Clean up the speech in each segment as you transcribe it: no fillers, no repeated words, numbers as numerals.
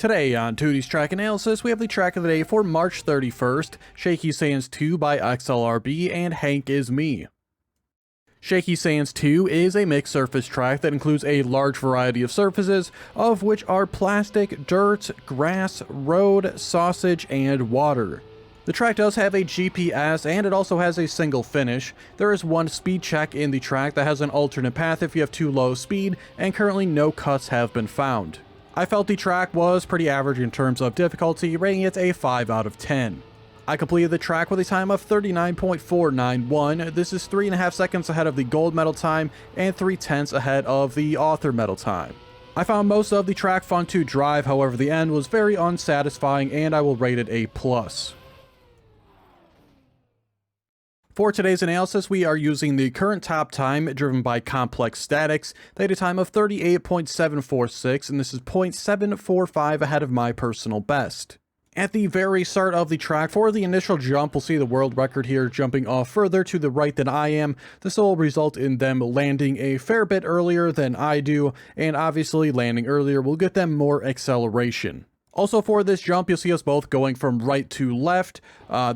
Today on Teuty's track analysis, we have the track of the day for March 31st, Shaky Sands 2 by XLRB and Henkisme. Shaky Sands 2 is a mixed surface track that includes a large variety of surfaces, of which are plastic, dirt, grass, road, sausage, and water. The track does have a GPS and it also has a single finish. There is one speed check in the track that has an alternate path if you have too low speed, and currently no cuts have been found. I felt the track was pretty average in terms of difficulty, rating it a 5 out of 10. I completed the track with a time of 39.491. This is 3.5 seconds ahead of the gold medal time and 0.3 ahead of the author medal time. I found most of the track fun to drive, however the end was very unsatisfying and I will rate it a plus. For today's analysis, we are using the current top time driven by complex statics. They had a time of 38.746, and this is 0.745 ahead of my personal best. At the very start of the track, for the initial jump, we'll see the world record here jumping off further to the right than I am. This will result in them landing a fair bit earlier than I do, and obviously landing earlier will get them more acceleration. Also for this jump, you'll see us both going from right to left.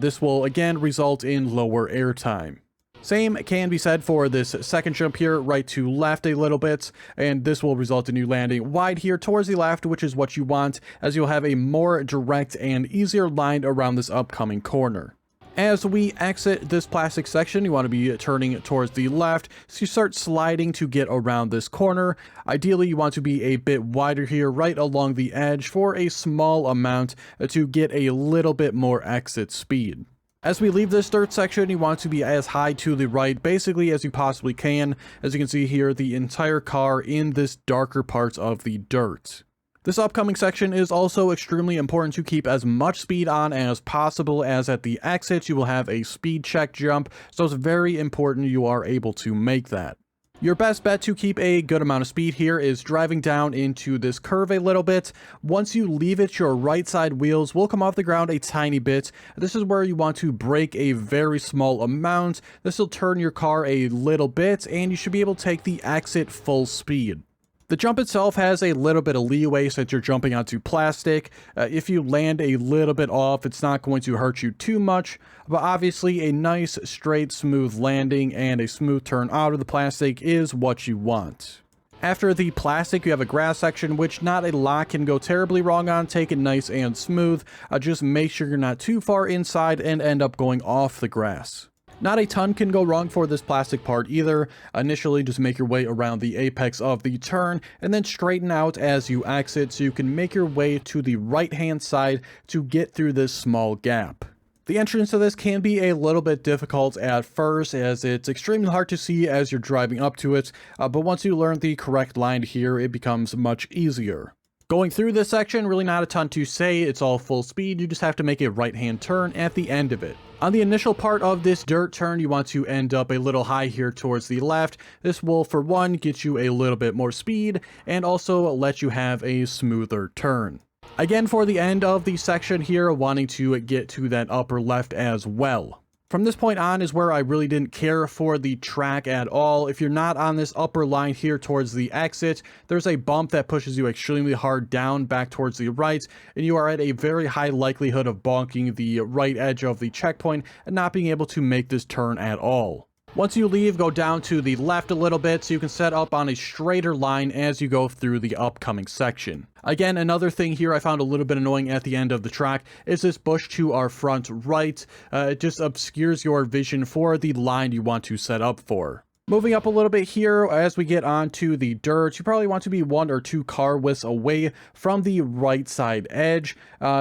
This will again result in lower airtime. Same can be said for this second jump here, right to left a little bit, and this will result in you landing wide here towards the left, which is what you want, as you'll have a more direct and easier line around this upcoming corner. As we exit this plastic section, you want to be turning towards the left, so you start sliding to get around this corner. Ideally, you want to be a bit wider here, right along the edge for a small amount to get a little bit more exit speed. As we leave this dirt section, you want to be as high to the right, basically as you possibly can. As you can see here, the entire car in this darker parts of the dirt. This upcoming section is also extremely important to keep as much speed on as possible, as at the exit you will have a speed check jump, so it's very important you are able to make that. Your best bet to keep a good amount of speed here is driving down into this curve a little bit. Once you leave it, your right side wheels will come off the ground a tiny bit. This is where you want to brake a very small amount. This will turn your car a little bit, and you should be able to take the exit full speed. The jump itself has a little bit of leeway since you're jumping onto plastic. If you land a little bit off, it's not going to hurt you too much, but obviously a nice, straight, smooth landing and a smooth turn out of the plastic is what you want. After the plastic, you have a grass section, which not a lot can go terribly wrong on. Take it nice and smooth. Just make sure you're not too far inside and end up going off the grass. Not a ton can go wrong for this plastic part either. Initially, just make your way around the apex of the turn and then straighten out as you exit so you can make your way to the right hand side to get through this small gap. The entrance to this can be a little bit difficult at first, as it's extremely hard to see as you're driving up to it, but once you learn the correct line here, it becomes much easier. Going through this section, really not a ton to say. It's all full speed. You just have to make a right-hand turn at the end of it. On the initial part of this dirt turn, you want to end up a little high here towards the left. This will, for one, get you a little bit more speed and also let you have a smoother turn. Again, for the end of the section here, wanting to get to that upper left as well. From this point on is where I really didn't care for the track at all. If you're not on this upper line here towards the exit, there's a bump that pushes you extremely hard down back towards the right, and you are at a very high likelihood of bonking the right edge of the checkpoint and not being able to make this turn at all. Once you leave, go down to the left a little bit so you can set up on a straighter line as you go through the upcoming section. Again, another thing here I found a little bit annoying at the end of the track is this bush to our front right. It just obscures your vision for the line you want to set up for. Moving up a little bit here, as we get onto the dirt, you probably want to be 1 or 2 car widths away from the right side edge.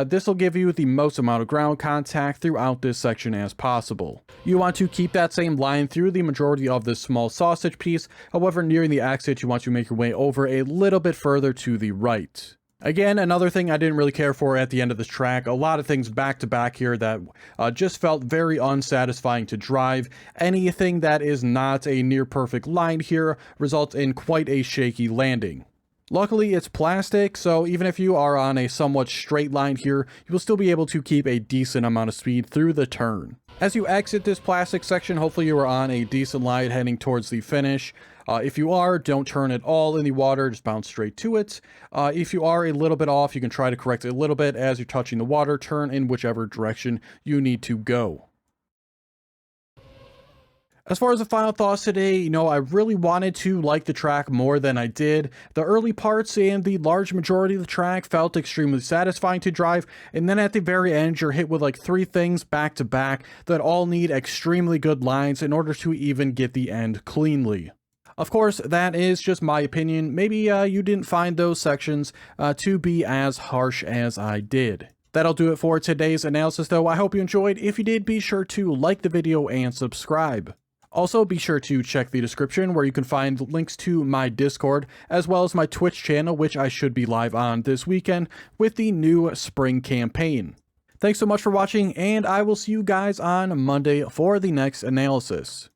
This will give you the most amount of ground contact throughout this section as possible. You want to keep that same line through the majority of this small sausage piece. However, nearing the exit, you want to make your way over a little bit further to the right. Again, another thing I didn't really care for at the end of this track, a lot of things back to back here that just felt very unsatisfying to drive. Anything that is not a near perfect line here results in quite a shaky landing. Luckily, it's plastic, so even if you are on a somewhat straight line here, you will still be able to keep a decent amount of speed through the turn. As you exit this plastic section, hopefully you are on a decent line heading towards the finish. If you are, don't turn it all in the water, just bounce straight to it. If you are a little bit off, you can try to correct it a little bit as you're touching the water, turn in whichever direction you need to go. As far as the final thoughts today, I really wanted to like the track more than I did. The early parts and the large majority of the track felt extremely satisfying to drive, and then at the very end, you're hit with like 3 things back to back that all need extremely good lines in order to even get the end cleanly. Of course, that is just my opinion. Maybe you didn't find those sections to be as harsh as I did. That'll do it for today's analysis, though. I hope you enjoyed. If you did, be sure to like the video and subscribe. Also, be sure to check the description where you can find links to my Discord, as well as my Twitch channel, which I should be live on this weekend with the new spring campaign. Thanks so much for watching, and I will see you guys on Monday for the next analysis.